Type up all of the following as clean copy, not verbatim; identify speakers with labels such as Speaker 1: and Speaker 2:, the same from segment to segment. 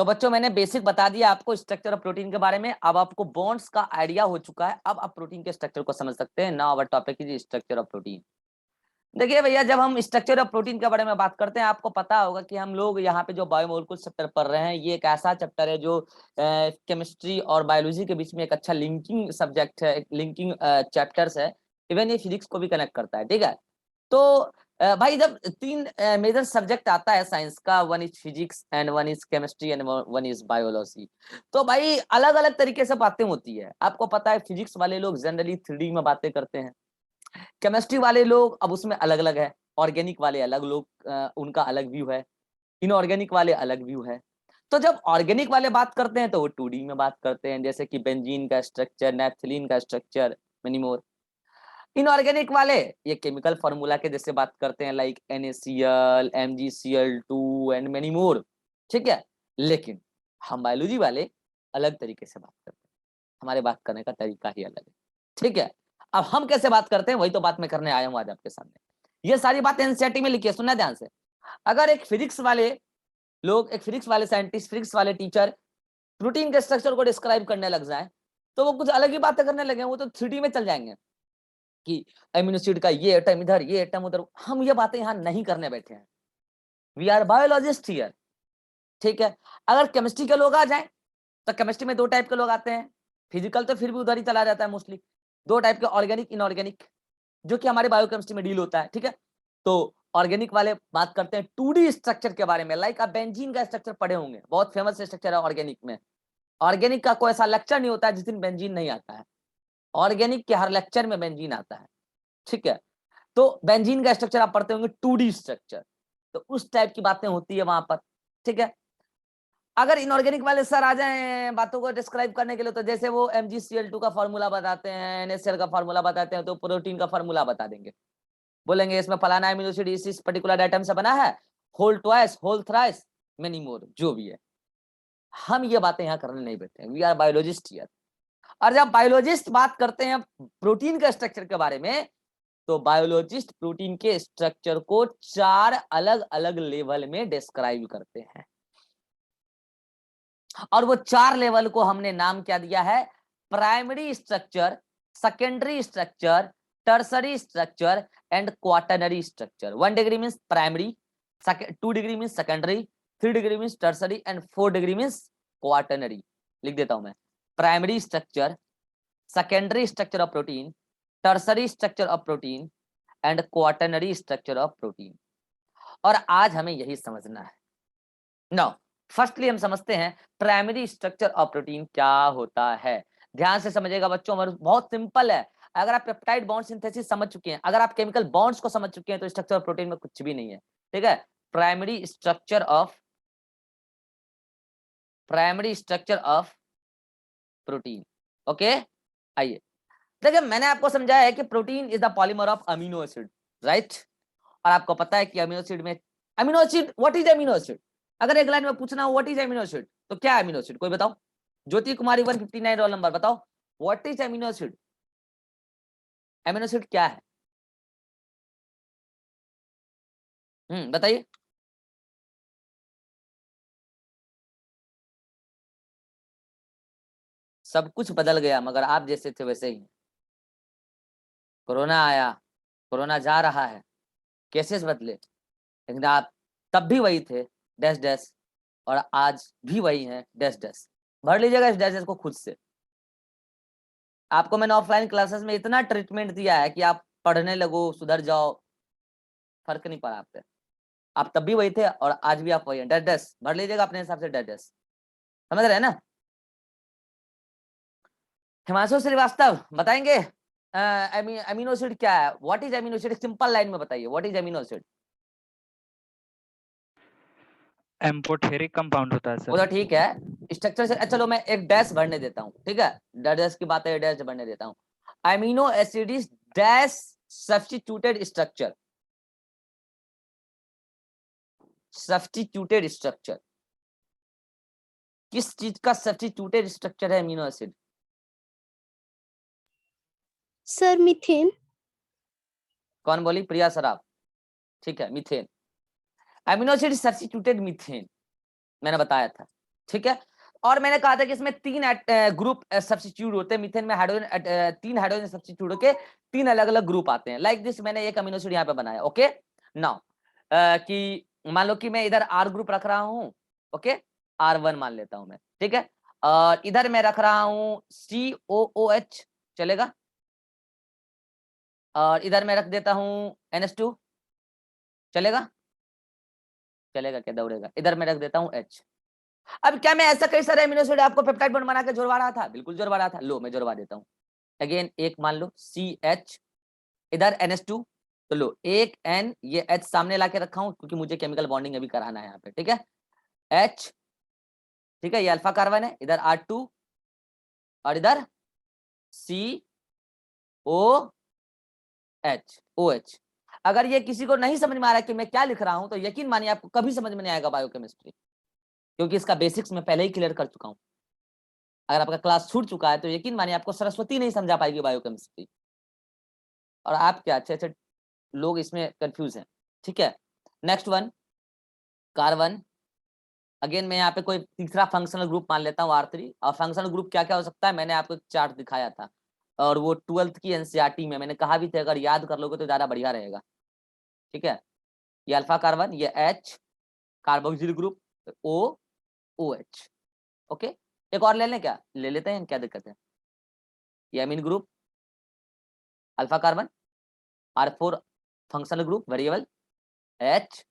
Speaker 1: तो बच्चों मैंने बेसिक बता दिया आपको स्ट्रक्चर ऑफ प्रोटीन के बारे में। अब आपको बॉन्ड्स का आइडिया हो चुका है, अब आप प्रोटीन के स्ट्रक्चर को समझ सकते हैं। Now our topic is structure of protein. देखिए भैया, जब हम स्ट्रक्चर ऑफ प्रोटीन के बारे में बात करते हैं, आपको पता होगा कि हम लोग यहाँ पे जो बायोमोलिकुलर चैप्टर पढ़ रहे हैं, ये एक ऐसा चैप्टर है जो केमिस्ट्री और बायोलॉजी के बीच में एक अच्छा लिंकिंग सब्जेक्ट है, एक लिंकिंग चैप्टर्स है। इवन ये फिजिक्स को भी कनेक्ट करता है, ठीक है। तो भाई जब तीन मेजर सब्जेक्ट आता है साइंस का, one is physics and one is chemistry and one is biology, तो भाई अलग अलग तरीके से बातें होती है। आपको पता है फिजिक्स वाले लोग जनरली 3D में बातें करते हैं, केमिस्ट्री वाले लोग अब उसमें अलग अलग है, ऑर्गेनिक वाले अलग लोग, उनका अलग व्यू है, इनऑर्गेनिक वाले अलग व्यू है। तो जब ऑर्गेनिक वाले बात करते हैं तो वो 2D में बात करते हैं, जैसे कि बेंजीन का स्ट्रक्चर, नैप्थलीन का स्ट्रक्चर, मेनी मोर। इनऑर्गेनिक वाले ये केमिकल फार्मूला के जैसे बात करते हैं, like NaCl, MgCl2 and many more, ठीक है। लेकिन हम बायोलॉजी वाले अलग तरीके से बात करते हैं, हमारे बात करने का तरीका ही अलग है, ठीक है। अब हम कैसे बात करते हैं वही तो बात मैं करने आया हूं आज आपके सामने। ये सारी बातें एनसीईआरटी में लिखी है, सुनना ध्यान से। अगर एक फिजिक्स वाले लोग, एक फिजिक्स वाले साइंटिस्ट, फिजिक्स वाले टीचर प्रोटीन के स्ट्रक्चर को डिस्क्राइब करने लग जाए, तो वो कुछ अलग ही बातें करने लगे, वो तो 3D में चल जाएंगे कि अमीनो एसिड का ये एटम इधर, ये एटम उधर। हम ये बातें यहाँ नहीं करने बैठे हैं, वी आर बायोलॉजिस्ट हियर, ठीक है। अगर केमिस्ट्री के लोग आ जाए तो केमिस्ट्री में दो टाइप के लोग आते हैं, फिजिकल तो फिर भी उधर ही चला जाता है मोस्टली, दो टाइप के, ऑर्गेनिक, इनऑर्गेनिक, जो कि हमारे बायोकेमिस्ट्री में डील होता है, ठीक है। तो ऑर्गेनिक वाले बात करते हैं 2D स्ट्रक्चर के बारे में, लाइक आप बेंजीन का स्ट्रक्चर पढ़े होंगे, बहुत फेमस स्ट्रक्चर है ऑर्गेनिक में। ऑर्गेनिक का कोई ऐसा लेक्चर नहीं होता है जिस दिन बेंजीन नहीं आता है, ऑर्गेनिक के हर लेक्चर में बेंजीन आता है, ठीक है। तो बेंजीन का स्ट्रक्चर आप पढ़ते होंगे 2D स्ट्रक्चर, तो उस टाइप की बातें होती है वहां पर, ठीक है। अगर इनऑर्गेनिक वाले सर आ जाए बातों को डिस्क्राइब करने के लिए, तो जैसे वो MgCl2 का फार्मूला बताते हैं, NaCl का फार्मूला बताते हैं, तो प्रोटीन का फार्मूला बता देंगे, बोलेंगे इसमें फलाना एमिनो एसिड इस पर्टिकुलर आइटम से बना है, whole twice, whole thrice, many more, जो भी है। हम ये बातें यहाँ करने नहीं बैठे, वी आर बायोलॉजिस्ट हियर। और जब बायोलॉजिस्ट बात करते हैं प्रोटीन के स्ट्रक्चर के बारे में, तो बायोलॉजिस्ट प्रोटीन के स्ट्रक्चर को 4 अलग अलग लेवल में डिस्क्राइब करते हैं, और वो 4 लेवल को हमने नाम क्या दिया है, primary structure, secondary structure, tertiary structure and quaternary structure. 1 degree means primary, 2 degree means secondary, 3 degree means tertiary and 4 degree means quaternary. लिख देता हूं मैं, primary structure, secondary structure of protein, tertiary structure of protein and quaternary structure of protein. और आज हमें यही समझना है। नाउ फर्स्टली हम समझते हैं प्राइमरी स्ट्रक्चर ऑफ प्रोटीन क्या होता है। ध्यान से समझिएगा बच्चों, बहुत सिंपल है। अगर आप पेप्टाइड बॉन्ड सिंथेसिस समझ चुके हैं, अगर आप केमिकल बॉन्ड्स को समझ चुके हैं, तो स्ट्रक्चर ऑफ प्रोटीन में कुछ भी नहीं है, ठीक है। Primary structure of protein, okay. आइए देखिए, मैंने आपको समझाया है कि protein is the polymer of amino acid, right. और आपको पता है कि अमीनो एसिड में, amino acid, what is amino acid? अगर एक लाइन में पूछना हो व्हाट इज अमीनो एसिड, तो क्या है अमीनो एसिड, कोई बताओ। ज्योति कुमारी 159 रोल नंबर, बताओ what is amino acid, amino acid क्या है? बताइए। सब कुछ बदल गया, मगर आप जैसे थे वैसे ही। कोरोना आया, कोरोना जा रहा है, केसेस बदले, लेकिन आप तब भी वही थे, डैश डैश, और आज भी वही है, डैश डैश। भर लीजिएगा इस डैश डैश को खुद से। आपको मैंने ऑफलाइन क्लासेस में इतना ट्रीटमेंट दिया है कि आप पढ़ने लगो, सुधर जाओ, फर्क नहीं पड़ा आप पे। आप तब भी वही थे और आज भी आप वही हैं, डैश डैश भर लीजिएगा अपने हिसाब से, डैश डैश। समझ रहे हैं ना? हिमांशु श्रीवास्तव बताएंगे अमीनो एसिड क्या है, what is amino acid, simple line में बताइए, what is amino acid?
Speaker 2: Amphoteric compound होता है
Speaker 1: वो तो
Speaker 2: सर।
Speaker 1: ठीक है, स्ट्रक्चर से चलो मैं एक डैश भरने देता हूँ, ठीक है। डैश की बात है, डैश भरने देता हूँ। Amino acid is dash substituted structure, substituted structure. किस चीज का सब्स्टिट्यूटेड स्ट्रक्चर है अमीनो एसिड?
Speaker 3: Sir methane.
Speaker 1: कौन बोली? प्रिया सराफ, ठीक है, methane. Amino acid substituted methane, मैंने बताया था। ठीक है। और मैंने कहा था कि इसमें 3 ग्रुप सब्स्टिट्यूट होते हैं, मीथेन में हाइड्रोजन 3 हाइड्रोजन सब्स्टिट्यूट के 3 अलग अलग ग्रुप आते हैं। लाइक दिस मैंने एक अमीनो एसिड यहाँ पे बनाया। ओके नाउ कि मान लो कि मैं इधर R ग्रुप रख रहा हूँ, ओके R1 मान लेता हूं मैं, ठीक है। और इधर मैं रख रहा हूं COOH, चलेगा। और इधर मैं रख देता हूं NH2, चलेगा, चलेगा क्या, दौड़ेगा। इधर मैं रख देता हूं H। अब क्या मैं ऐसा कई सारे अमीनो एसिड आपको पेप्टाइड बॉन्ड बना के जोड़वा रहा था? बिल्कुल जोड़वा रहा था। लो मैं जोड़वा देता हूं। अगेन एक मान लो CH, इधर NH2, तो लो एक N, ये H सामने लाके रखा हूं क्योंकि मुझे केमिकल बॉन्डिंग अभी कराना है यहाँ पे, ठीक है। H, ठीक है, ये अल्फा कार्बन है, इधर R2 और इधर COOH। अगर ये किसी को नहीं समझ में आ रहा है कि मैं क्या लिख रहा हूं तो यकीन मानिए आपको कभी समझ में नहीं आएगा बायोकेमिस्ट्री, क्योंकि इसका बेसिक्स मैं पहले ही क्लियर कर चुका हूं। अगर आपका क्लास छूट चुका है तो यकीन मानिए आपको सरस्वती नहीं समझा पाएगी बायोकेमिस्ट्री, और आप क्या अच्छे अच्छे लोग इसमें कंफ्यूज हैं, ठीक है। Next one carbon. अगेन मैं यहाँ पे कोई तीसरा फंक्शनल ग्रुप मान लेता हूँ R3। और फंक्शनल ग्रुप क्या क्या हो सकता है मैंने आपको एक चार्ट दिखाया था, और वो 12th की NCERT में मैंने कहा भी था, अगर याद कर लोगे तो ज्यादा बढ़िया रहेगा, ठीक है। ये अल्फा कार्बन, ये H carboxyl group, OOH। Okay एक और ले लें क्या? ले लेते हैं, क्या दिक्कत है। ये amine group, alpha carbon, R4 functional group variable, H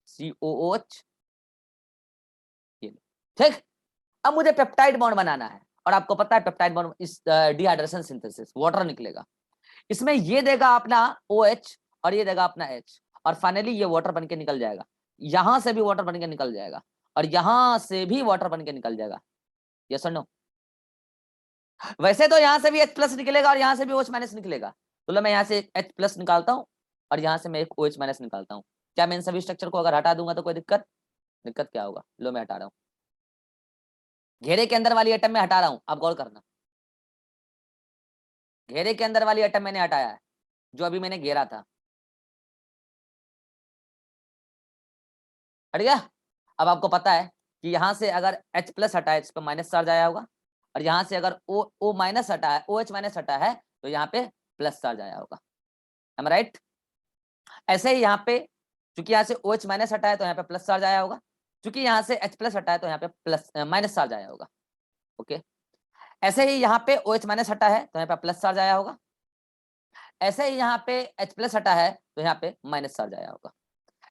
Speaker 1: COOH, ठीक। अब मुझे पेप्टाइड बॉन्ड बनाना है, और आपको पता है पेप्टाइड बॉन्ड इस डिहाइड्रेशन सिंथेसिस वाटर निकलेगा, इसमें ये देगा अपना OH और ये देगा अपना H, और फाइनली ये वाटर बन के निकल जाएगा। यहां से भी वाटर बन के निकल जाएगा, और यहां से भी वाटर बन के निकल जाएगा। यस और नो? वैसे तो यहां से भी H+ निकलेगा और यहां से भी OH- निकलेगा, तो लो मैं यहाँ से H+ निकालता हूँ और यहाँ से मैं एक OH- निकालता हूँ। क्या मैं इन सभी स्ट्रक्चर को अगर हटा दूंगा तो कोई दिक्कत? दिक्कत क्या होगा? लो मैं हटा रहा हूँ, घेरे के अंदर वाली एटम में हटा रहा हूं। अब गौर करना, घेरे के अंदर वाली एटम मैंने हटाया है, जो अभी मैंने घेरा था, हट गया। अब आपको पता है कि यहां से अगर H+ हटा है इस पर माइनस चार्ज आया होगा, और यहां से अगर O- हटा है, OH- हटा है, तो यहाँ पे प्लस चार्ज आया होगा। Am right? ऐसे ही यहाँ पे चूंकि यहाँ से OH- हटा है तो यहाँ पे प्लस चार्ज आया होगा, चूंकि यहाँ से H+ हटा है तो यहाँ पे प्लस माइनस चार्ज आया होगा। ओके ऐसे ही यहाँ पे OH- हटा है तो यहाँ पे प्लस चार्ज आया होगा, ऐसे ही यहाँ पे H+ हटा है तो यहाँ पे माइनस चार्ज आया होगा,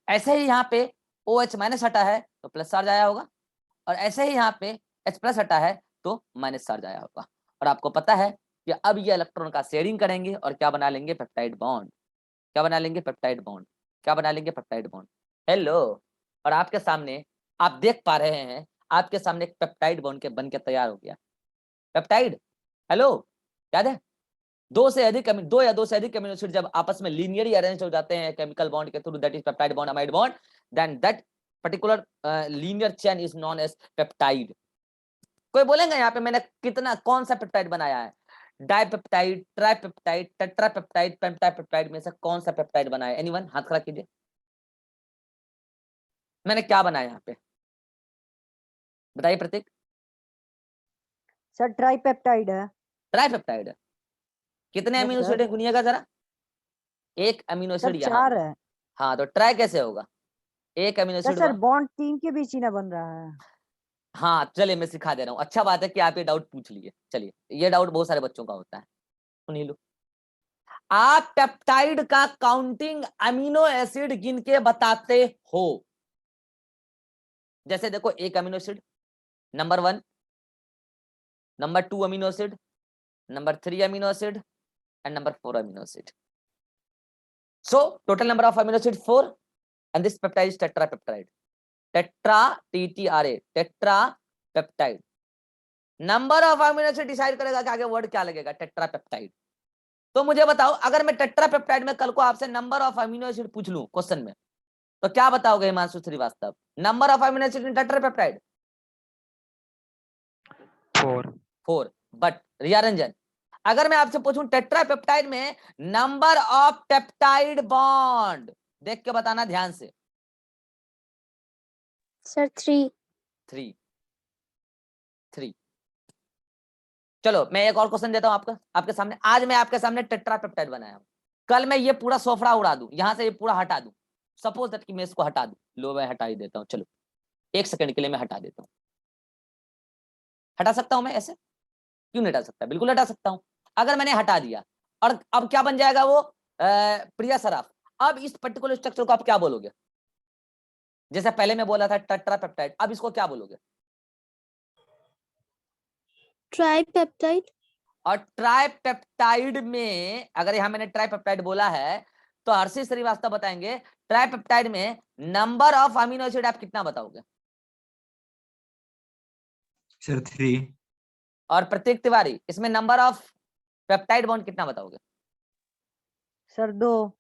Speaker 1: ऐसे ही यहाँ पे OH- हटा है तो प्लस चार्ज आया होगा, और ऐसे ही यहाँ पे H+ हटा है तो माइनस चार्ज आया होगा। और आपको पता है कि अब ये इलेक्ट्रॉन का शेयरिंग करेंगे और क्या बना लेंगे? Peptide bond. क्या बना लेंगे? Peptide bond. क्या बना लेंगे? Peptide bond. हेलो, और आपके सामने आप देख पा रहे हैं, आपके सामने एक पेप्टाइड बॉन्ड के बन के तैयार हो गया। पेप्टाइड, हेलो, याद है? दो या दो से अधिक अमीनो एसिड जब आपस में लीनियरली अरेंज हो जाते हैं केमिकल बॉन्ड के through, that is peptide bond, amide bond, then that particular linear chain is known as peptide. कोई बोलेंगे यहाँ पे मैंने कितना कौन सा पेप्टाइड बनाया है? डाइपेप्टाइड, ट्राइपेप्टाइड, टेट्रापेप्टाइड, पेंटापेप्टाइड में से कौन सा पेप्टाइड बनाया? एनीवन हाथ खड़ा कीजिए। मैंने क्या बनाया यहाँ पे बताइए प्रतीक।
Speaker 4: सर ट्राइपेप्टाइड है।
Speaker 1: ट्राइपेप्टाइड है। कितने
Speaker 4: यस
Speaker 1: अमीनो
Speaker 4: सर।
Speaker 1: एसिड है गुनिएगा जरा? एक अमीनो
Speaker 4: सर
Speaker 1: एसिड यहाँ
Speaker 4: 4
Speaker 1: है।
Speaker 4: है।
Speaker 1: हाँ तो ट्राई कैसे होगा? एक अमीनो एसिड
Speaker 4: सर बॉन्ड 3 के बीच ही ना बन रहा है।
Speaker 1: हाँ चलिए मैं सिखा दे रहा हूँ। अच्छा बात है कि आप ये डाउट पूछ लिए। चलिए ये डाउट बहुत सारे बच्चों का होता है, सुनिए लो। आप पेप्टाइड का काउंटिंग अमीनो एसिड गिन के बताते हो। जैसे देखो एक amino acid number 1, number 2 amino acid, number 3 amino acid and number 4 amino acid. So total number of amino acid 4 and this peptide is tetrapeptide. Tetra TTRA tetrapeptide. Number of amino acid decide करेगा कि आगे word क्या लगेगा, tetrapeptide. तो मुझे बताओ अगर मैं टेट्रापेप्टाइड में कल को आपसे नंबर ऑफ अमीनो एसिड पूछ लूं क्वेश्चन में, तो क्या बताओगे Himanshu Shrivastava? Number of amino acid in tetrapeptide 4। But Riya Ranjan अगर मैं आपसे पूछूं टेट्रापेप्टाइड में नंबर ऑफ पेप्टाइड बॉन्ड, देख के बताना ध्यान से।
Speaker 3: सर 3।
Speaker 1: 3। चलो मैं एक और क्वेश्चन देता हूं आपके सामने। आज मैं आपके सामने टेट्रापेप्टाइड बनाया हूं, कल मैं ये पूरा सोफड़ा उड़ा दूं, यहां से ये पूरा हटा दूं, सपोज दैट कि मैं इसको हटा दूं, लो मैं हटा ही देता हूं, चलो 1 सेकंड के लिए मैं हटा देता हूं। हटा सकता हूं मैं ऐसे? क्यों नहीं हटा सकता? बिल्कुल हटा सकता हूं। अगर मैंने हटा दिया और अब क्या बन जाएगा वो, प्रिया सराफ। अब इस पर्टिकुलर स्ट्रक्चर को आप क्या बोलोगे? जैसे पहले मैं बोला था टेट्रापेप्टाइड, अब इसको क्या बोलोगे?
Speaker 3: ट्राइपेप्टाइड।
Speaker 1: और ट्राइपेप्टाइड में अगर यहां मैंने ट्राइपेप्टाइड बोला है तो हर्षित श्रीवास्तव बताएंगे ट्राइपेप्टाइड में नंबर ऑफ अमीनो एसिड आप कितना बताओगे?
Speaker 5: सर 3।
Speaker 1: और प्रतीक तिवारी इसमें नंबर ऑफ पेप्टाइड बॉन्ड कितना बताओगे?
Speaker 4: सर 2।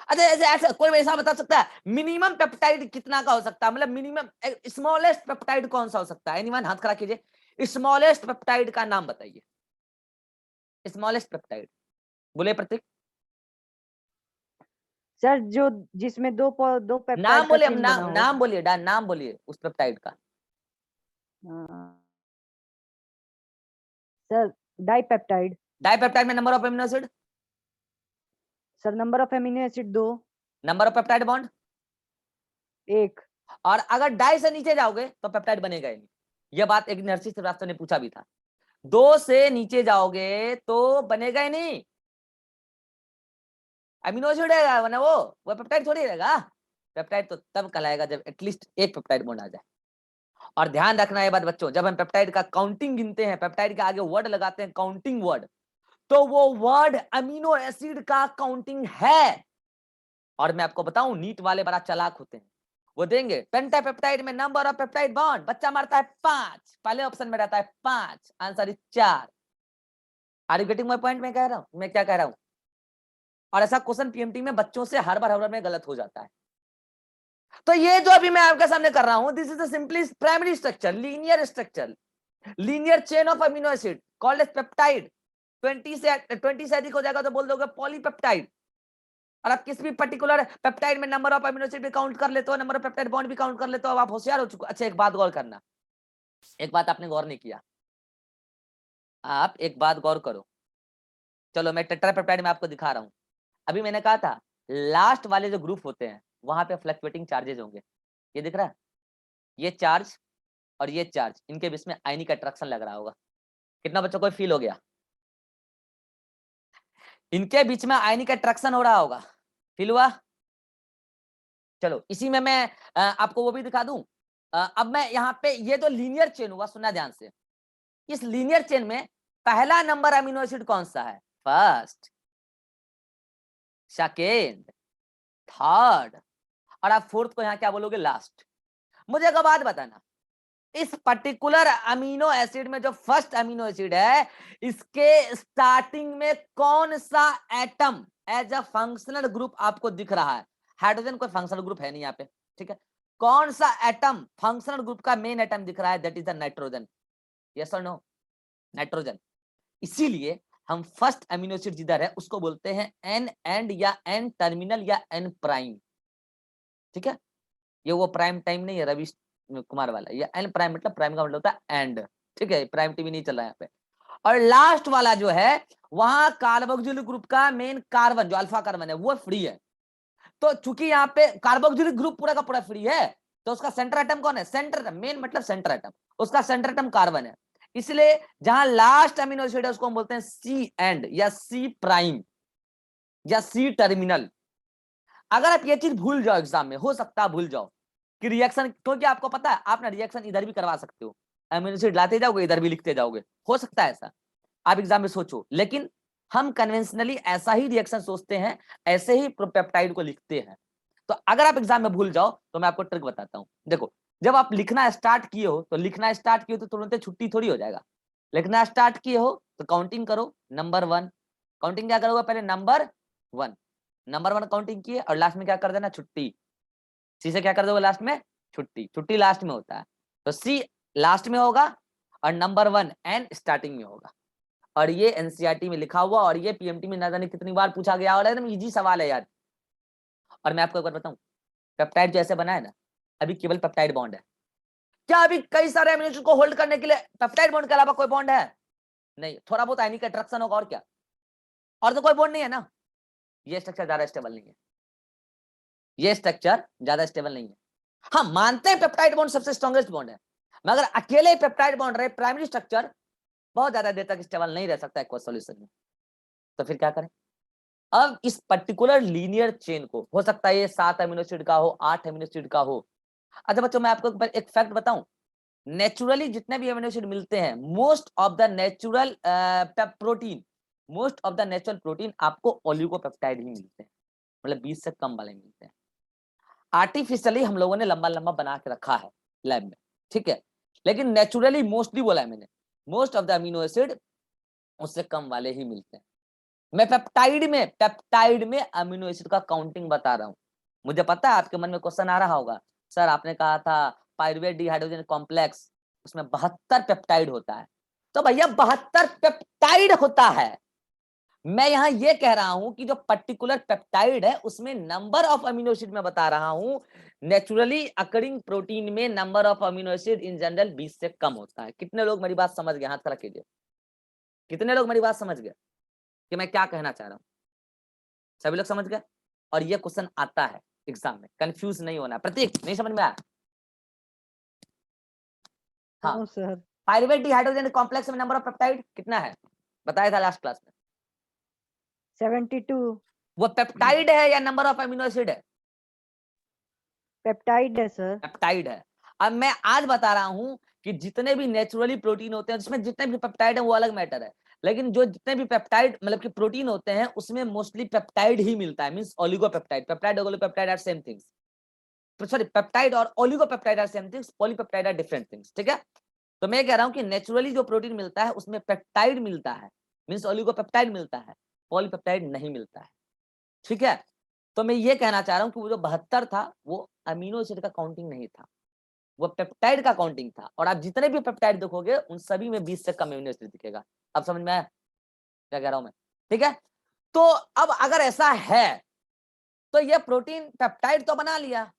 Speaker 1: अच्छा ऐसे ऐसे कोई ऐसा बता सकता है मिनिमम पेप्टाइड कितना का हो सकता है, मतलब मिनिमम स्मॉलेस्ट पेप्टाइड कौन सा हो सकता है? एनीवन हाथ खड़ा कीजिए, स्मॉलेस्ट पेप्टाइड का नाम बताइए, स्मॉलेस्ट पेप्टाइड बोले प्रतीक।
Speaker 4: सर जो जिसमें दो पेप्टाइड
Speaker 1: नाम
Speaker 4: का
Speaker 1: बोलिए,
Speaker 4: चेन बना हो।
Speaker 1: नाम बोलिए, नाम बोलिए उस पेप्टाइड का।
Speaker 4: Sir dipeptide.
Speaker 1: डाइपेप्टाइड में number of amino acid?
Speaker 4: Sir number of amino acid 2।
Speaker 1: Number of peptide bond?
Speaker 4: 1।
Speaker 1: और अगर डाई से नीचे जाओगे तो पेप्टाइड बनेगा ही नहीं। यह बात एक नरसिंह श्रीवास्तव ने पूछा भी था, 2 से नीचे जाओगे तो बनेगा ही नहीं, अमीनो एसिड रहेगा वरना वो पेप्टाइड थोड़ी रहेगा। पेप्टाइड तो तब कहलाएगा जब एटलीस्ट एक पेप्टाइड बॉन्ड आ जाए। और ध्यान रखना ये बात बच्चों, जब हम पेप्टाइड का काउंटिंग गिनते हैं, पेप्टाइड के आगे वर्ड लगाते हैं काउंटिंग वर्ड, तो वो वर्ड अमीनो एसिड का काउंटिंग है। और मैं आपको बताऊं नीट वाले बड़ा चालाक होते हैं, वो देंगे पेंटापेप्टाइड में नंबर ऑफ पेप्टाइड बॉन्ड, बच्चा मारता है 5, पहले ऑप्शन में रहता है 5, answer is 4। Are you getting my point? मैं कह रहा हूं, मैं क्या कह रहा हूं। और ऐसा क्वेश्चन पीएमटी में बच्चों से हर बार में गलत हो जाता है। तो ये जो अभी मैं आपके सामने कर रहा हूं, this is the simply primary structure, linear structure, linear chain of amino acid called as peptide. 20 से अधिक हो जाएगा तो बोल दोगे पॉलीपेप्टाइड। और आप किस भी पर्टिकुलर पेप्टाइड में नंबर ऑफ अमीनो एसिड भी काउंट कर लेते हो, नंबर ऑफ पेप्टाइड बॉन्ड भी काउंट कर लेते हो, अब आप होशियार हो चुके। अच्छा एक बात गौर करना, एक बात आपने गौर नहीं किया, आप एक बात गौर करो। चलो मैं टेट्रापेप्टाइड में आपको दिखा रहा हूं। अभी मैंने कहा था लास्ट वाले जो ग्रुप होते हैं वहां पे फ्लक्चुएटिंग चार्जेस होंगे, ये दिख रहा है, ये चार्ज और ये चार्ज, इनके बीच में आयनिक अट्रैक्शन लग रहा होगा। कितना बच्चों को फील हो गया? इनके बीच में आयनिक अट्रैक्शन हो रहा होगा, फील हुआ? चलो इसी में मैं आपको वो भी दिखा दूं। अब मैं यहाँ पे ये तो लीनियर चेन हुआ, सुनना ध्यान से, इस लीनियर चेन में पहला नंबर अमीनो एसिड कौन सा है? फर्स्ट, सेकेंड, थर्ड, और आप फोर्थ को यहाँ क्या बोलोगे? लास्ट। मुझे एक बात बताना, इस पर्टिकुलर अमीनो एसिड में जो फर्स्ट अमीनो एसिड है, इसके स्टार्टिंग में कौन सा atom as a functional group आपको दिख रहा है? हाइड्रोजन कोई फंक्शनल ग्रुप है नहीं यहाँ पे, ठीक है। कौन सा एटम फंक्शनल ग्रुप का मेन एटम दिख रहा है? That is the nitrogen. Yes और नो? नाइट्रोजन। इसीलिए हम फर्स्ट अमीनो एसिड जिधर है उसको बोलते हैं एन एंड या एन टर्मिनल या एन प्राइम, ठीक है। ये वो प्राइम टाइम नहीं है रवि कुमार वाला, ये एन प्राइम मतलब प्राइम का मतलब होता है एंड, ठीक है। प्राइम टीवी नहीं चल रहा है यहाँ पे। और लास्ट वाला जो है वहां कार्बोक्सिलिक ग्रुप का मेन कार्बन जो अल्फा कार्बन है वो फ्री है। तो चूंकि यहाँ पे कार्बोक्सिलिक ग्रुप पूरा का पूरा फ्री है, तो उसका सेंटर एटम कौन है? सेंटर एटम, मेन मतलब सेंटर एटम, उसका सेंटर एटम कार्बन है। इसलिए जहां लास्ट अमीनो एसिड है उसको हम बोलते हैं सी एंड या सी प्राइम या सी टर्मिनल। अगर आप ये चीज भूल जाओ एग्जाम में, हो सकता है भूल जाओ कि रिएक्शन, क्योंकि आपको पता है आप ना रिएक्शन इधर भी करवा सकते हो, अमीनो एसिड लाते जाओगे इधर भी लिखते जाओगे, हो सकता है ऐसा, आप एग्जाम में सोचो। लेकिन हम कन्वेंशनली ऐसा ही रिएक्शन सोचते हैं, ऐसे ही पेप्टाइड को लिखते हैं। तो अगर आप एग्जाम में भूल जाओ तो मैं आपको ट्रिक बताता हूं। देखो जब आप लिखना स्टार्ट किए हो तो लिखना स्टार्ट किए हो तो तुरंत छुट्टी थोड़ी हो जाएगा। लिखना स्टार्ट किए हो तो काउंटिंग करो, नंबर 1। काउंटिंग क्या करोगे? पहले नंबर 1, नंबर 1 काउंटिंग किए और लास्ट में क्या कर देना? छुट्टी। सी से क्या कर दोगे लास्ट में? छुट्टी। छुट्टी लास्ट में होता है, तो सी लास्ट में होगा और नंबर 1 एन स्टार्टिंग में होगा। और ये एनसीईआरटी में लिखा हुआ और ये पीएमटी में ना जाने कितनी बार पूछा गया और एकदम इजी सवाल है यार। और मैं आपको एक बार बताऊं, पेप्टाइड जो ऐसे बना है ना, अभी केवल पेप्टाइड बॉन्ड है, क्या अभी कई सारे अमीनो एसिड को होल्ड करने के लिए पेप्टाइड बॉन्ड के अलावा कोई बॉन्ड है? नहीं, थोड़ा बहुत आयनिक अट्रैक्शन होगा, और क्या, और तो कोई बॉन्ड नहीं है ना। ये स्ट्रक्चर ज्यादा स्टेबल नहीं है, ये स्ट्रक्चर ज्यादा स्टेबल नहीं है। हाँ, मानते हैं पेप्टाइड बॉन्ड सबसे स्ट्रॉन्गेस्ट बॉन्ड है, मगर अकेले पेप्टाइड बॉन्ड रहे प्राइमरी स्ट्रक्चर बहुत ज्यादा देर तक स्टेबल नहीं रह सकता एक्वस सॉल्यूशन में। तो फिर क्या करें? अब इस पर्टिकुलर लीनियर चेन को, हो सकता है ये 7 अमीनो एसिड का हो, 8 अमीनो एसिड का हो। अच्छा बच्चों, मैं आपको एक फैक्ट बताऊं, नेचुरली जितने भी अमीनो एसिड मिलते हैं, most of the natural protein आपको ओलिगोपेप्टाइड ही मिलते हैं, मतलब 20 से कम वाले मिलते हैं। आर्टिफिशियली हम लोगों ने लंबा लंबा बना के रखा है लैब में, ठीक है, लेकिन नेचुरली मोस्टली बोला है मैंने, most of the amino acid उससे कम वाले ही मिलते हैं। मैं पेप्टाइड में अमीनो एसिड का काउंटिंग बता रहा हूं। मुझे पता है आपके मन में क्वेश्चन आ रहा होगा, सर आपने कहा था पाइरुवेट डिहाइड्रोजन कॉम्प्लेक्स, उसमें 72 पेप्टाइड होता है। तो भैया 72 पेप्टाइड होता है। मैं यहां ये कह रहा हूं कि जो पर्टिकुलर पेप्टाइड है उसमें नंबर ऑफ अमीनो एसिड में बता रहा हूं, नेचुरली अकरिंग प्रोटीन में number of amino acid in general 20 से कम होता है। कितने लोग मेरी बात समझ गए? हाथ खड़ा कीजिए। कितने लोग मेरी बात समझ गए कि मैं क्या कहना चाह रहा हूं? सभी लोग समझ गए? और ये क्वेश्चन आता है एग्जाम में, कंफ्यूज नहीं होना। प्रतीक, नहीं समझ में आया? हाँ,
Speaker 4: no sir.
Speaker 1: Pyruvate dehydrogenase complex में नंबर ऑफ पेप्टाइड कितना है बताया था लास्ट क्लास में?
Speaker 4: 72
Speaker 1: वो पेप्टाइड है या नंबर ऑफ अमीनो एसिड है?
Speaker 4: पेप्टाइड है सर।
Speaker 1: पेप्टाइड है। अब मैं आज बता रहा हूं कि जितने भी नेचुरली प्रोटीन होते हैं जिसमें जितने भी पेप्टाइड है वो अलग मैटर है, लेकिन जो जितने भी पेप्टाइड मतलब कि प्रोटीन होते हैं उसमें मोस्टली पेप्टाइड ही मिलता है, means oligopeptide. Peptide oligopeptide are same things, sorry, peptide और oligopeptide are same things, polypeptide are different things, ठीक है। तो मैं कह रहा हूं कि नेचुरली जो प्रोटीन मिलता है उसमें पेप्टाइड मिलता है, मींस ओलिगोपेप्टाइड मिलता है, पॉलीपेप्टाइड नहीं मिलता है, ठीक है। तो मैं ये कहना चाह रहा हूं कि वो जो 72 था वो अमीनो एसिड का काउंटिंग नहीं था, वो पेप्टाइड का काउंटिंग था। और आप जितने भी पेप्टाइड देखोगे उन सभी में 20 से कम अमीनो एसिड दिखेगा। अब समझ में आया क्या कह रहा हूं मैं? ठीक है। तो अब अगर ऐसा है तो ये प्रोटीन पेप्टाइड तो बना लिया,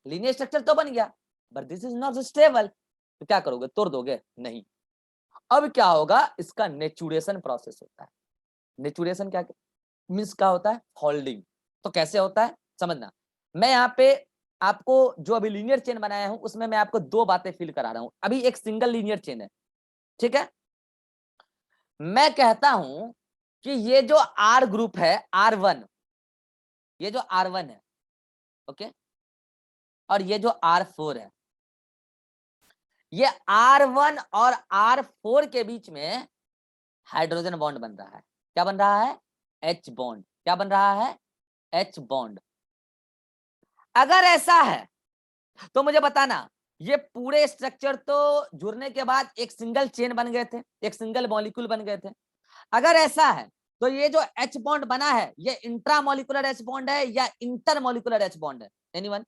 Speaker 1: लीनियर स्ट्रक्चर तो बन गया, but this is not stable. तो क्या करोगे? तोड़ दोगे? नहीं। अब क्या होगा? इसका नेचुरेशन प्रोसेस होता है। नेचुरेशन क्या मीन्स क्या होता है? फोल्डिंग। तो कैसे होता है समझना। मैं यहाँ पे आपको जो अभी लीनियर चेन बनाया हूं उसमें मैं आपको दो बातें फील करा रहा हूं। अभी एक सिंगल लीनियर चेन है, ठीक है। मैं कहता हूं कि ये जो आर ग्रुप है R1, ये जो R1 है, ओके, और ये जो R4 है, ये R1 और R4 के बीच में हाइड्रोजन बॉन्ड बन रहा है। क्या बन रहा है? H bond. क्या बन रहा है? H bond. अगर ऐसा है तो मुझे बताना, ये पूरे स्ट्रक्चर तो जुड़ने के बाद एक सिंगल चेन बन गए थे, एक सिंगल मॉलिक्यूल बन गए थे। अगर ऐसा है तो ये जो H बॉन्ड बना है ये इंट्रामोलिकुलर H बॉन्ड है या इंटरमोलिकुलर H बॉन्ड है? एनीवन?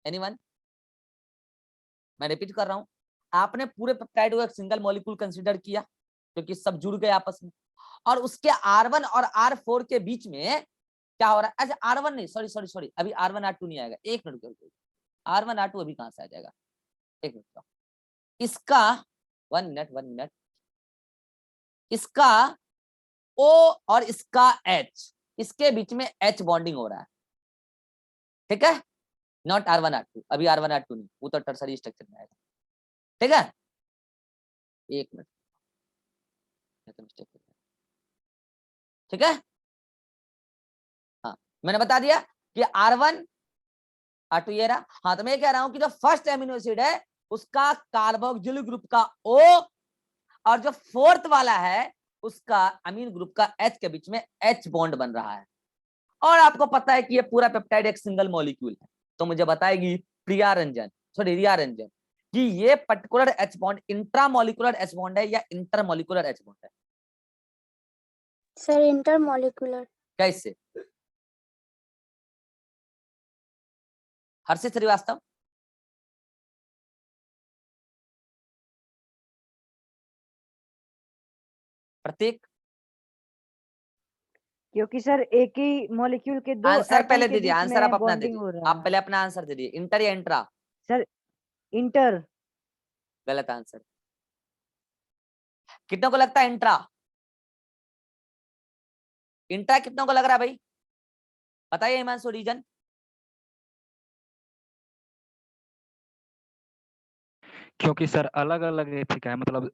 Speaker 1: एनीवन? मैं रिपीट कर रहा हूं, आपने पूरे पेप्टाइड को एक सिंगल मॉलिक्यूल कंसीडर किया क्योंकि सब जुड़ गए आपस में, और उसके R1 और R4 के बीच में क्या हो रहा है? अच्छा, R1 नहीं, सॉरी सॉरी सॉरी, अभी R1 R2 नहीं आएगा, एक मिनट रुको। R1 R2 अभी कहां से आ जाएगा? एक मिनट। इसका 1 मिनट, इसका O और इसका H, इसके बीच में H बॉन्डिंग हो रहा है, ठीक है। नॉट R1 R2, अभी R1 R2 नहीं, वो तो टर्सरी स्ट्रक्चर में आएगा, ठीक है। एक मिनट, ठीक है। हाँ, मैंने बता दिया कि R1 R2 ये रहा। हाँ, तो मैं कह रहा हूं कि जो फर्स्ट एमिनो एसिड है उसका कार्बोक्सिल ग्रुप का O और जो फोर्थ वाला है उसका अमीन ग्रुप का H के बीच में H बॉन्ड बन रहा है। और आपको पता है कि ये पूरा पेप्टाइड एक सिंगल मॉलिक्यूल है। तो मुझे बताएगी रिया रंजन कि ये particular H bond intramolecular H bond है या इंटरमोलिकुलर H बॉन्ड है?
Speaker 3: Sir intermolecular.
Speaker 1: कैसे? हर्षित श्रीवास्तव? प्रतीक?
Speaker 4: क्योंकि सर एक ही मॉलिक्यूल के दो
Speaker 1: आंसर
Speaker 4: एटम
Speaker 1: पहले
Speaker 4: के
Speaker 1: दीजिए,
Speaker 4: बीच
Speaker 1: आंसर
Speaker 4: में
Speaker 1: आप अपना
Speaker 4: बॉन्डिंग
Speaker 1: दीजिए,
Speaker 4: हो रहा
Speaker 1: आप
Speaker 4: है।
Speaker 1: पहले अपना आंसर दीजिए, इंटर या इंट्रा?
Speaker 4: Sir inter.
Speaker 1: गलत आंसर। कितनों को लगता है इंट्रा? इंट्रा कितनों को लग रहा है भाई? बताइए हिमांशु, रीजन।
Speaker 2: क्योंकि सर अलग अलग एथिक है, मतलब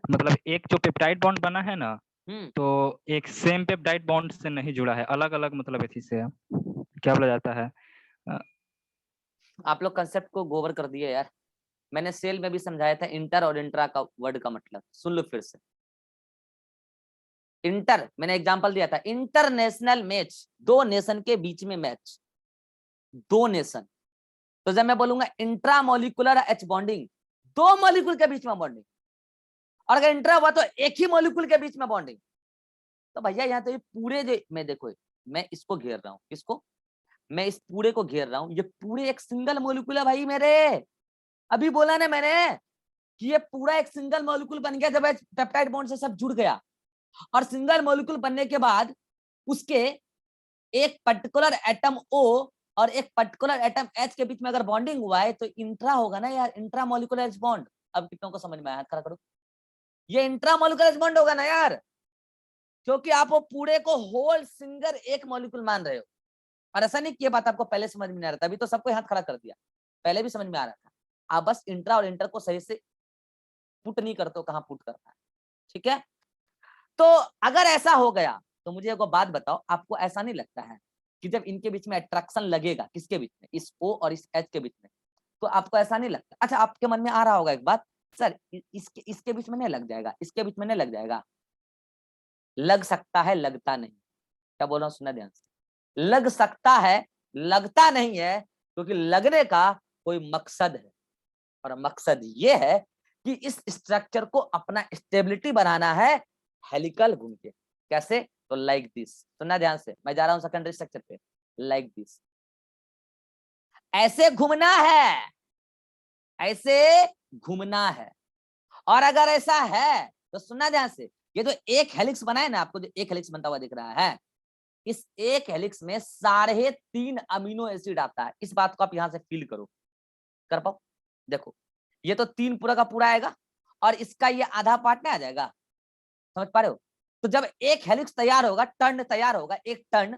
Speaker 2: मतलब एक जो पेप्टाइड बॉन्ड बना है ना, तो एक सेम पेप्टाइड बॉन्ड से नहीं जुड़ा है, अलग अलग मतलब एथिक से है। क्या बोला जाता है?
Speaker 1: आप लोग कंसेप्ट को गोवर कर दिए यार। मैंने सेल में भी समझाया था इंटर और इंट्रा का वर्ड का मतलब, सुन लो फिर से। इंटर मैंने एग्जांपल दिया था, इंटरनेशनल मैच, दो नेशन के बीच में मैच, दो नेशन। तो जब मैं बोलूंगा इंट्रा मॉलिक्यूलर एच बॉन्डिंग, दो मॉलिक्यूल के बीच में बॉन्डिंग, और अगर इंट्रा हुआ तो एक ही मॉलिक्यूल के बीच में बॉन्डिंग। तो भैया यहाँ तो ये पूरे जो मैं देखो, मैं इसको घेर रहा हूँ, किसको? मैं इस पूरे को घेर रहा हूँ, ये पूरे एक सिंगल मॉलिक्यूल है भाई मेरे। अभी बोला ना मैंने कि ये पूरा एक सिंगल मॉलिक्यूल बन गया जब पेप्टाइड बॉन्ड से सब जुड़ गया। और सिंगल मॉलिक्यूल बनने के बाद उसके एक पर्टिकुलर एटम O और एक पर्टिकुलर एटम H के बीच में अगर बॉन्डिंग हुआ है तो इंट्रा होगा ना यार, इंट्रा मॉलिक्यूलर एच बॉन्ड। अब कितनों को समझ में आया? हाथ खड़ा करो। ये इंट्रा मॉलिक्यूलर एच बॉन्ड होगा ना यार, क्योंकि आप वो पूरे को होल सिंगल एक मॉलिक्यूल मान रहे हो। और ऐसा नहीं कि ये बात आपको पहले समझ में नहीं आ रहा था, अभी तो सबको हाथ खड़ा कर दिया, पहले भी समझ में आ रहा था। आप बस इंट्रा और इंटर को सही से पुट नहीं करते हो, कहां पुट करना है, ठीक है? तो अगर ऐसा हो गया तो मुझे एक बात बताओ, आपको ऐसा नहीं लगता है कि जब इनके बीच में अट्रैक्शन लगेगा, किसके बीच में? इस O और इस H के बीच में, तो आपको ऐसा नहीं लगता? अच्छा, आपके मन में आ रहा होगा एक बात, सर इसके बीच में नहीं लग जाएगा, इसके बीच में नहीं लग जाएगा? लग सकता है, लगता नहीं। क्या बोल रहा हूँ, सुनना ध्यान से। लग सकता है, लगता नहीं है, क्योंकि लगने का कोई मकसद है, और मकसद ये है कि इस स्ट्रक्चर को अपना स्टेबिलिटी बनाना है हेलिकल घूम के। कैसे? तो लाइक दिस, सुनना ध्यान से, मैं जा रहा हूं सेकेंडरी स्ट्रक्चर पे। लाइक दिस, ऐसे घूमना है, ऐसे घूमना है। और अगर ऐसा है तो सुनना ध्यान से, ये जो एक हेलिक्स बना है ना, आपको जो एक हेलिक्स बनता हुआ दिख रहा है, इस एक हेलिक्स में 3.5 अमीनो एसिड आता है। इस बात को आप यहां से फील करो, कर पाओ? देखो, ये तो 3 पूरा का पूरा आएगा और इसका ये आधा पार्ट में आ जाएगा, समझ पा रहे हो? तो जब एक हेलिक्स तैयार होगा, टर्न तैयार होगा, एक टर्न,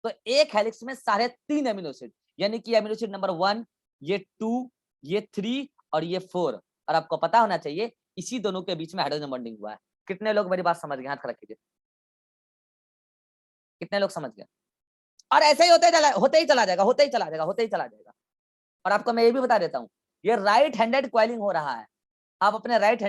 Speaker 1: तो एक हेलिक्स में 3.5 अमीनो एसिड, यानी कि अमीनो एसिड नंबर 1, ये 2, ये 3 और ये 4। और आपको पता होना चाहिए इसी दोनों के बीच में हाइड्रोजन बॉन्डिंग हुआ है। कितने लोग मेरी बात समझ गए? हाथ खड़ा कीजिए। कितने लोग समझ गए? और ऐसे ही होते ही चला जाएगा, होते ही चला जाएगा, होते ही चला जाएगा। और आपको मैं ये भी बता देता हूँ, ये राइट हैंडेड क्वाइलिंग हो रहा है। आप अपने राइट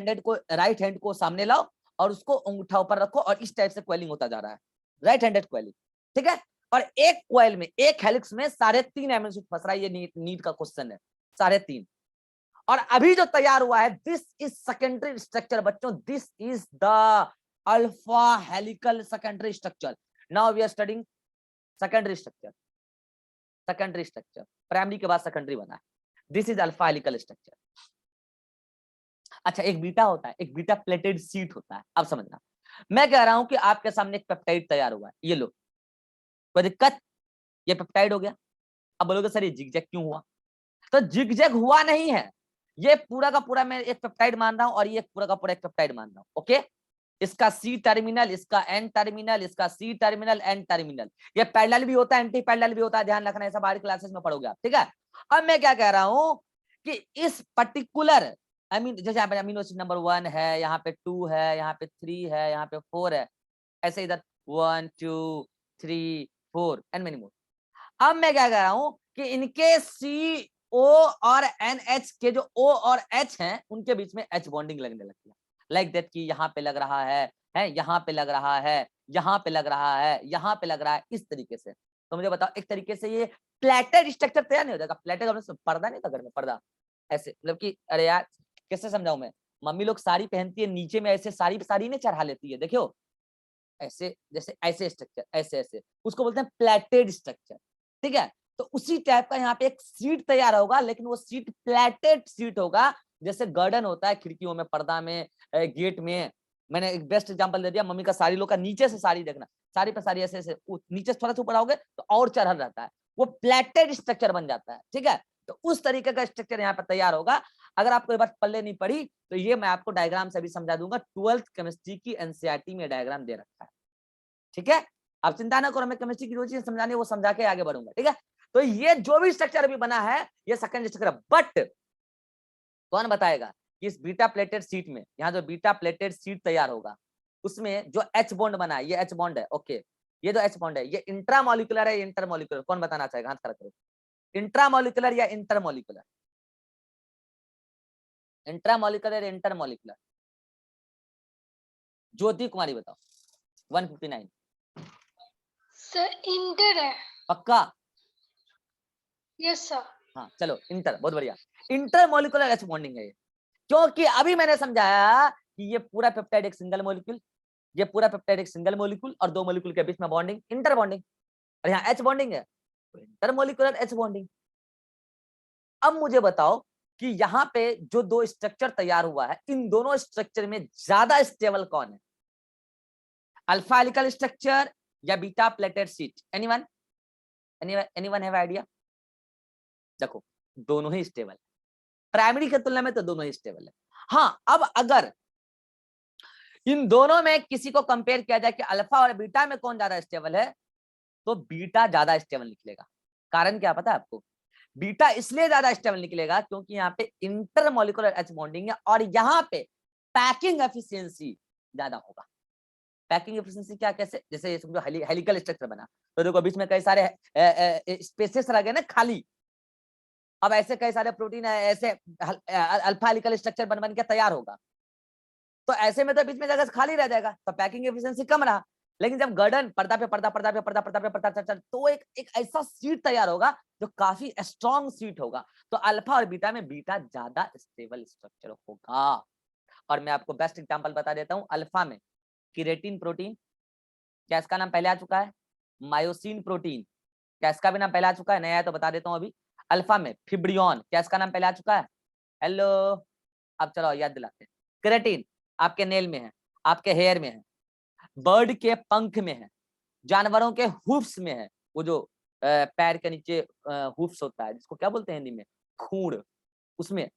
Speaker 1: हैंड को सामने लाओ और उसको अंगूठा ऊपर रखो और इस टाइप से क्वाइलिंग होता जा रहा है, राइट हैंडेड क्वाइलिंग, ठीक है? और एक क्वाइल में, एक हेलिक्स में 3.5 अमीनो एसिड फंस रहा है। ये नीट का क्वेश्चन है, 3.5। और अभी जो तैयार हुआ है, दिस इज सेकेंडरी स्ट्रक्चर बच्चों, this is the alpha helical secondary structure. Now we are studying secondary structure. Secondary structure primary के बाद सेकेंडरी बना है। This is alpha helical structure. अच्छा, एक बीटा होता है, एक बीटा प्लेटेड सीट होता है। अब समझना, मैं कह रहा हूं कि आपके सामने एक पेप्टाइड तैयार हुआ है, ये लो, कोई दिक्कत? ये पेप्टाइड हो गया। अब बोलोगे सर ये जिगजैग क्यों हुआ? तो जिगजैग हुआ नहीं है, ये पूरा का पूरा मैं एक पेप्टाइड मान रहा हूं और ये पूरा का पूरा एक पेप्टाइड मान रहा हूं, ओके? इसका सी टर्मिनल, इसका एन टर्मिनल, इसका सी टर्मिनल, एन टर्मिनल। ये पैरेलल भी होता है, एंटी पैरेलल भी होता है, ध्यान रखना, ऐसा बाहरी क्लासेस में पढ़ोगे आप, ठीक है? अब मैं क्या कह रहा हूं कि इस पर्टिकुलर जैसे यहाँ पे अमीनो एसिड नंबर 1 है, यहाँ पे 2 है, यहाँ पे 3 है, यहाँ पे 4 है, ऐसे इधर 1 2 3 4 एंड मेनी मोर। अब मैं क्या कह रहा हूं कि इनके सी ओ और एन एच के जो ओ और एच हैं, उनके बीच में एच बॉन्डिंग लगने लगती है। लाइक दैट कि यहाँ पे लग रहा है, यहाँ पे लग रहा है, यहाँ पे लग रहा है, यहाँ पे लग रहा है, इस तरीके से। तो मुझे बताओ, एक तरीके से ये प्लेटेड स्ट्रक्चर तैयार नहीं हो जाएगा? प्लेटेड पर्दा नहीं था घर में, पर्दा ऐसे, मतलब कि अरे यार कैसे समझाऊं मैं? मम्मी लोग साड़ी पहनती है, नीचे में ऐसे साड़ी साड़ी ने चढ़ा लेती है, देखियो ऐसे, जैसे ऐसे स्ट्रक्चर, ऐसे ऐसे, उसको बोलते हैं प्लेटेड स्ट्रक्चर, ठीक है? तो उसी टाइप का यहाँ पे एक सीट तैयार होगा, लेकिन वो सीट प्लेटेड सीट होगा, जैसे गार्डन होता है खिड़कियों में, पर्दा में, गेट में। मैंने एक बेस्ट एग्जांपल दे दिया, मम्मी का साड़ी लोग का, नीचे से साड़ी देखना, साड़ी पे साड़ी ऐसे ऐसे, नीचे थोड़ा सा ऊपर आओगे तो और चढ़ल रहता है, वो प्लेटेड स्ट्रक्चर बन जाता है, ठीक है? तो उस तरीके का स्ट्रक्चर यहाँ पर तैयार होगा। अगर आपको ये बात पल्ले नहीं पड़ी तो ये मैं आपको डायग्राम से भी समझा दूंगा। 12th केमिस्ट्री की एनसीईआरटी में डायग्राम दे रखा है, ठीक है। आप चिंता ना करो, मैं केमिस्ट्री की जो चीज समझानी है वो समझा के आगे बढ़ूंगा, ठीक है। तो ये जो भी स्ट्रक्चर अभी बना है ये सेकंड स्ट्रक्चर, बट कौन बताएगा कि इस बीटा प्लेटेड सीट में, यहाँ जो बीटा प्लेटेड सीट तैयार होगा उसमें जो एच बॉन्ड बना है, ये एच बॉन्ड है, ओके। ये जो एच बॉन्ड है ये इंट्रामोलिकुलर है, इंटरमोलिकुलर, कौन बताना चाहेगा, हाथ खड़ा करो। इंट्रामोलिकुलर या इंटरमोलिकुलर, इंट्रामोलिकुलर या इंटरमोलिकुलर, ज्योति कुमारी बताओ। 159
Speaker 3: सर इंटर है।
Speaker 1: पक्का?
Speaker 3: Yes sir.
Speaker 1: हाँ चलो इंटर, बहुत बढ़िया। इंटरमोलिकुलर एच बॉन्डिंग है ये, क्योंकि अभी मैंने समझाया कि ये पूरा पेप्टाइड एक सिंगल मॉलिक्यूल, ये पूरा पेप्टाइड एक सिंगल मॉलिक्यूल और दो मॉलिक्यूल के बीच में बॉन्डिंग इंटर बॉन्डिंग, और यहाँ एच बॉन्डिंग है तो इंटरमोलिकुलर एच बॉन्डिंग। अब मुझे बताओ कि यहाँ पे जो दो स्ट्रक्चर तैयार हुआ है इन दोनों स्ट्रक्चर में ज्यादा स्टेबल कौन है, अल्फा हेलिकल स्ट्रक्चर या beta plated seat? Anyone anyone have idea? देखो दोनों ही स्टेबल है, प्राइमरी की तुलना में तो दोनों ही स्टेबल है। हाँ अब अगर इन दोनों में किसी को कंपेयर किया जाए कि अल्फा और बीटा में कौन ज्यादा स्टेबल है, तो बीटा ज्यादा स्टेबल निकलेगा। कारण क्या पता है आपको? बीटा इसलिए ज्यादा स्टेबल निकलेगा क्योंकि यहाँ पे इंटरमोलिकुलर एच बॉन्डिंग है और यहाँ पे पैकिंग एफिशिएंसी ज्यादा होगा। पैकिंग एफिशिएंसी क्या, कैसे? जैसे समझो हेलिकल स्ट्रक्चर बना तो देखो बीच में कई सारे स्पेसेस रह गए ना खाली। अब ऐसे कई सारे प्रोटीन ऐसे अल्फा हेलिकल स्ट्रक्चर बन के तैयार होगा, तो ऐसे में तो बीच में जगह खाली रह जाएगा, तो पैकिंग एफिशिएंसी कम रहा। लेकिन जब गर्डन पर्दा पे पर्दा पर्दा पे पर्दा पर्दा पे पर्दा तो एक ऐसा सीट तैयार होगा जो काफी स्ट्रॉन्ग सीट होगा। तो अल्फा और बीटा में बीटा ज्यादा स्टेबल स्ट्रक्चर होगा। और मैं आपको बेस्ट एग्जांपल बता देता हूं, अल्फा में केराटिन प्रोटीन, क्या इसका नाम पहले आ चुका है? मायोसिन प्रोटीन, क्या इसका भी नाम पहले आ चुका है? नया है तो बता देता हूं अभी। अल्फा में फिब्रियन, क्या इसका नाम पहले आ चुका है? हेलो, अब चलो याद दिलाते हैं। केराटिन आपके नेल में है, आपके हेयर में है, बर्ड के पंख में है, जानवरों के हुफ्स में है, वो जो पैर के नीचे हुफ्स होता है जिसको क्या बोलते हैं हिंदी में, खूर, उसमें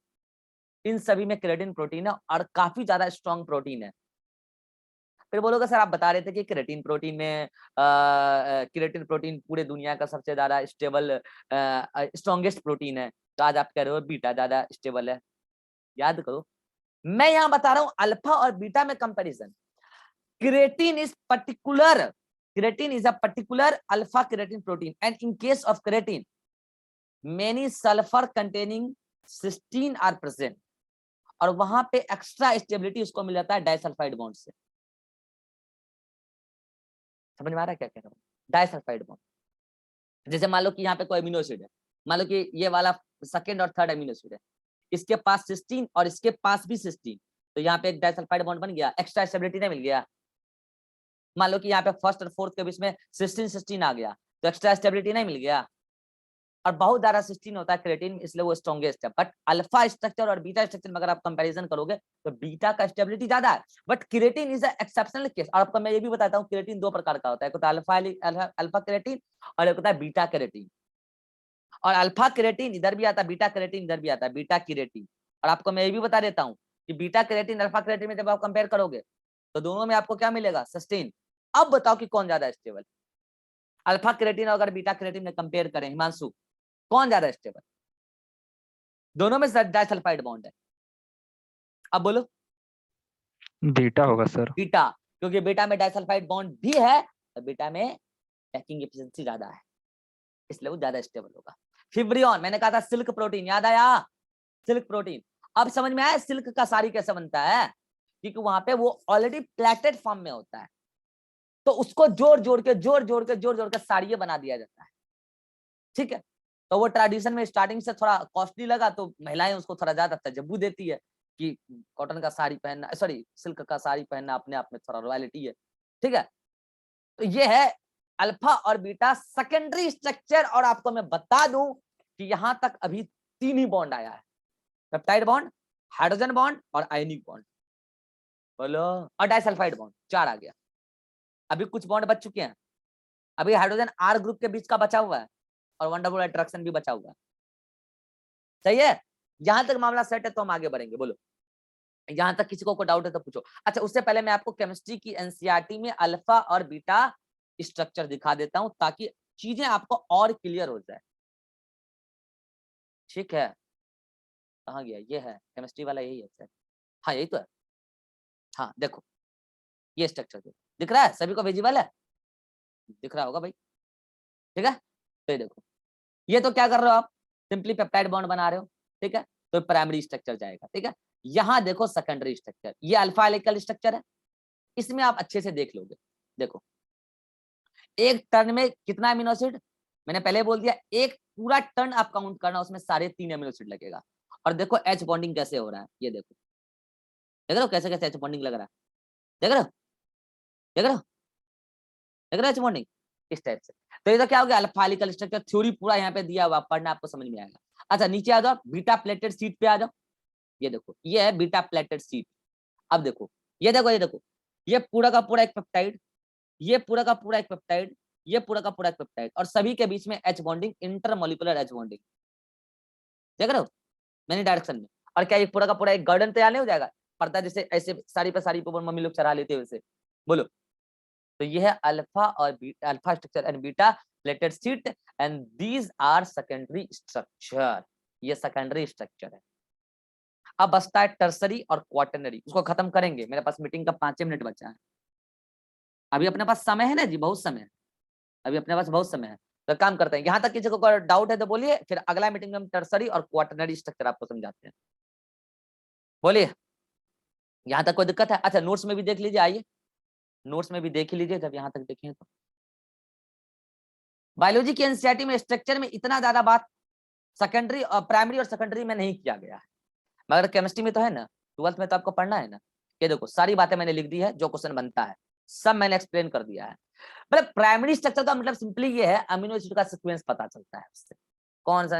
Speaker 1: इन सभी में केराटिन प्रोटीन है और काफी ज्यादा स्ट्रॉन्ग प्रोटीन है। फिर बोलोगे सर आप बता रहे थे कि केराटिन प्रोटीन में केराटिन प्रोटीन पूरे दुनिया का सबसे ज्यादा स्टेबल स्ट्रॉन्गेस्ट प्रोटीन है, तो आज आप कह रहे हो बीटा ज्यादा स्टेबल है। याद करो मैं यहाँ बता रहा हूँ अल्फा और बीटा में comparison. Keratin is a particular alpha keratin protein, and in case of keratin, many sulfur containing cysteine are present, और वहां पे एक्स्ट्रा स्टेबिलिटी उसको मिल जाता है डाइसल्फाइड बॉन्ड से। समझ में आ रहा है क्या कह रहा हूँ? डाइसल्फाइड बॉन्ड, जैसे मान लो कि यहाँ पे कोई अमीनो एसिड है, मान लो कि ये वाला सेकेंड और थर्ड अमीनो एसिड है, इसके पास सिस्टीन और इसके पास भी सिस्टीन, तो यहाँ पे एक डाइसल्फाइड बॉन्ड बन गया, एक्स्ट्रा स्टेबिलिटी नहीं मिल गया। मान लो कि यहाँ पे फर्स्ट और फोर्थ के बीच में सिस्टीन आ गया तो एक्स्ट्रा स्टेबिलिटी नहीं मिल गया, और बहुत ज्यादा सिस्टीन होता है केराटिन, इसलिए वो स्ट्रॉन्गेस्ट है। बट अल्फा स्ट्रक्चर और बीटा स्ट्रक्चर में अगर आप कंपैरिजन करोगे तो बीटा का स्टेबिलिटी ज्यादा है, but keratin is exceptional case. और आपको मैं ये भी बताता हूँ केराटिन दो प्रकार का होता है, एक होता है अल्फा केराटिन और एक होता है बीटा केराटिन। और अल्फा केराटिन इधर भी आता है, बीटा केराटिन इधर भी आता है, बीटा केराटिन। और आपको मैं ये भी बता देता हूँ कि बीटा केराटिन अल्फा केराटिन में जब आप कंपेयर करोगे तो दोनों में आपको क्या मिलेगा? सस्टेन। अब बताओ कि कौन ज्यादा स्टेबल, अल्फा केराटिन और अगर बीटा केराटिन में कंपेयर करें हिमांशु, कौन ज्यादा स्टेबल? दोनों में डाइसल्फाइड बॉन्ड है, अब बोलो।
Speaker 2: बीटा होगा सर।
Speaker 1: बीटा, क्योंकि बीटा में डाइसल्फाइड बॉन्ड भी है और बीटा में पैकिंग एफिशिएंसी ज्यादा है, इसलिए वो ज्यादा स्टेबल होगा। फिब्रियन, मैंने कहा था सिल्क प्रोटीन, याद आया? Silk protein. अब समझ में आया सिल्क का साड़ी कैसे बनता है? क्योंकि वहां पे वो ऑलरेडी प्लेटेड फॉर्म में होता है, तो उसको जोड़ जोड़ के साड़ियां बना दिया जाता है, ठीक है। तो वो ट्रेडिशन में स्टार्टिंग से थोड़ा कॉस्टली लगा तो महिलाएं उसको थोड़ा ज्यादा तजब्बू देती है कि कॉटन का साड़ी पहनना, सॉरी सिल्क का साड़ी पहनना अपने आप में थोड़ा रॉयलिटी है, ठीक है। तो ये है अल्फा और बीटा सेकेंडरी स्ट्रक्चर। और आपको मैं बता दूं कि यहां तक अभी 3 ही बॉन्ड आया है, पेप्टाइड बॉन्ड, हाइड्रोजन बॉन्ड और आयनिक बॉन्ड, बोलो, और डाइसल्फाइड बॉन्ड 4 आ गया। अभी कुछ बॉन्ड बच चुके हैं, अभी हाइड्रोजन आर ग्रुप के बीच का बचा हुआ है और वन डबल अट्रैक्शन भी बचा हुआ है। सही है, यहां तक मामला सेट है तो हम आगे बढ़ेंगे। बोलो, यहां तक किसी को डाउट है तो पूछो। अच्छा, उससे पहले मैं आपको केमिस्ट्री की एनसीईआरटी में अल्फा और बीटा स्ट्रक्चर दिखा देता हूं ताकि चीजें आपको और क्लियर हो जाए। ठीक है, कहाँ गया, ये है केमिस्ट्री वाला, यही है सर, हाँ यही तो है। हाँ देखो, ये स्ट्रक्चर दिख रहा है, सभी को विजिबल है, दिख रहा होगा भाई। ठीक है, तो ये देखो, ये तो क्या कर रहे हो आप, सिंपली पेप्टाइड बॉन्ड बना रहे हो। ठीक है, तो प्राइमरी स्ट्रक्चर जाएगा। ठीक है, यहाँ देखो सेकेंडरी स्ट्रक्चर, ये अल्फा हेलिकल स्ट्रक्चर है, इसमें आप अच्छे से देख लोगे। देखो, एक टर्न में कितना अमीनो एसिड, मैंने पहले बोल दिया, एक पूरा टर्न आप काउंट करना, उसमें सारे 3 अमीनो एसिड लगेगा। और देखो एच बॉन्डिंग कैसे हो रहा है, ये देखो, देख रहे हो कैसे कैसे एच बॉन्डिंग लग रहा है, देख रहे हो, देख रहे हो, देख रहे हो एच बॉन्डिंग इस टाइप से। तो ये तो क्या हो गया, अल्फा हेलिकल स्ट्रक्चर थ्योरी पूरा यहाँ पे दिया हुआ, पढ़ना आपको समझ में आएगा। अच्छा, नीचे आ जाओ, बीटा प्लेटेड सीट पे आ जाओ। ये देखो, ये है बीटा प्लेटेड सीट। अब देखो, ये देखो, ये देखो, ये पूरा का पूरा एक पेप्टाइड, ये पूरा का पूरा एक पेप्टाइड, ये पूरा का पूरा एक पेप्टाइड, और सभी के बीच में H bonding, intermolecular H bonding, देख रहे हो मैनी डायरेक्शन में। और क्या ये पूरा का पूरा एक गार्डन तैयार नहीं हो जाएगा, पड़ता है जैसे ऐसे साड़ी पे साड़ी पे ऊपर मम्मी लोग चढ़ा लेते हैं वैसे। बोलो, तो ये है अल्फा और beta, alpha structure and beta plated sheet, and these are secondary structure, ये सेकेंडरी स्ट्रक्चर है। अब बचता है टर्सरी और क्वाटरनरी, उसको खत्म करेंगे, मेरे पास मीटिंग का 5 मिनट बचा है, अभी अपने पास समय है ना जी, बहुत समय है, अभी अपने पास बहुत समय है। तो काम करते हैं, यहाँ तक किसी को कोई डाउट है तो बोलिए, फिर अगला मीटिंग में हम टर्सरी और क्वाटरनरी स्ट्रक्चर आपको समझाते हैं। बोलिए, यहाँ तक कोई दिक्कत है? अच्छा, नोट्स में भी देख लीजिए, आइए नोट्स में भी देख ही लीजिए, जब यहाँ तक देखें तो। बायोलॉजी की एनसीईआरटी में स्ट्रक्चर में इतना ज्यादा बात सेकेंडरी और प्राइमरी और सेकेंडरी में नहीं किया गया है, मगर केमिस्ट्री में तो है ना, 12th में तो आपको पढ़ना है ना। ये देखो, सारी बातें मैंने लिख दी है, जो क्वेश्चन बनता है सब मैंने एक्सप्लेन कर दिया है। मतलब प्राइमरी स्ट्रक्चर का मतलब सिंपली ये है, अमीनो एसिड का सीक्वेंस पता चलता है उससे, कौन सा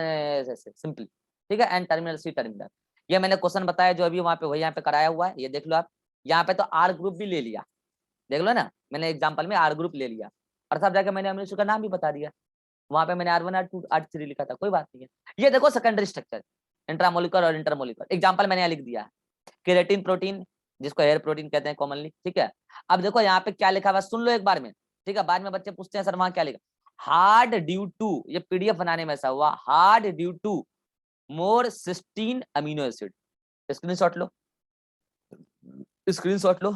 Speaker 1: सिंपली। ठीक है, एन टर्मिनल सी टर्मिनल, ये मैंने क्वेश्चन बताया जो अभी वहां पे वही यहाँ पे कराया हुआ है, ये देख लो आप। यहाँ पे तो आर ग्रुप भी ले लिया, देख लो ना, मैंने एग्जाम्पल में आर ग्रुप ले लिया, और सब जाके मैंने अमीनो एसिड का नाम भी बता दिया, वहां पे मैंने R1 R2 R3 लिखा था, कोई बात नहीं है। ये देखो सेकेंडरी स्ट्रक्चर, इंट्रामोलिकुलर और इंटरमोलिकुलर, एग्जांपल मैंने यहाँ लिख दिया है, केराटिन प्रोटीन, जिसको हेयर प्रोटीन कहते हैं कॉमनली। ठीक है, अब देखो यहाँ पे क्या लिखा हुआ, सुन लो एक बार में। ठीक है, बाद में बच्चे पूछते हैं सर वहां क्या लिखा, हार्ड ड्यू टू, ये पीडीएफ बनाने में ऐसा हुआ, hard due to more cysteine amino acid. Screenshot लो, स्क्रीनशॉट लो,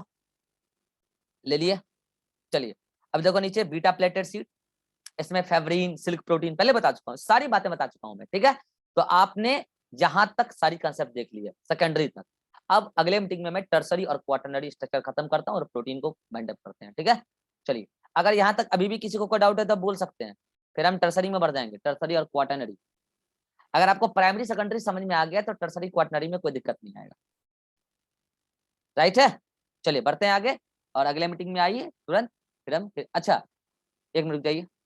Speaker 1: ले लिए। चलिए, अब देखो नीचे बीटा प्लेटेड सीट, इसमें फेवरिन, सिल्क प्रोटीन पहले बता चुका हूँ, सारी बातें बता चुका हूं मैं। ठीक है, तो आपने जहां तक सारी कंसेप्ट देख ली है सेकेंडरी तक। अब अगले मीटिंग में मैं टर्सरी और क्वाटरनरी स्ट्रक्चर खत्म करता हूँ और प्रोटीन को बाइंड अप करते हैं। ठीक है, चलिए, अगर यहाँ तक अभी भी किसी को कोई डाउट है तो बोल सकते हैं, फिर हम टर्सरी में बढ़ जाएंगे, टर्सरी और क्वाटरनरी। अगर आपको प्राइमरी सेकेंडरी समझ में आ गया तो टर्सरी क्वाटरनरी में कोई दिक्कत नहीं आएगा, राइट है। चलिए बढ़ते हैं आगे, और अगले मीटिंग में आइए तुरंत, फिर हम अच्छा 1 मिनट जाइए।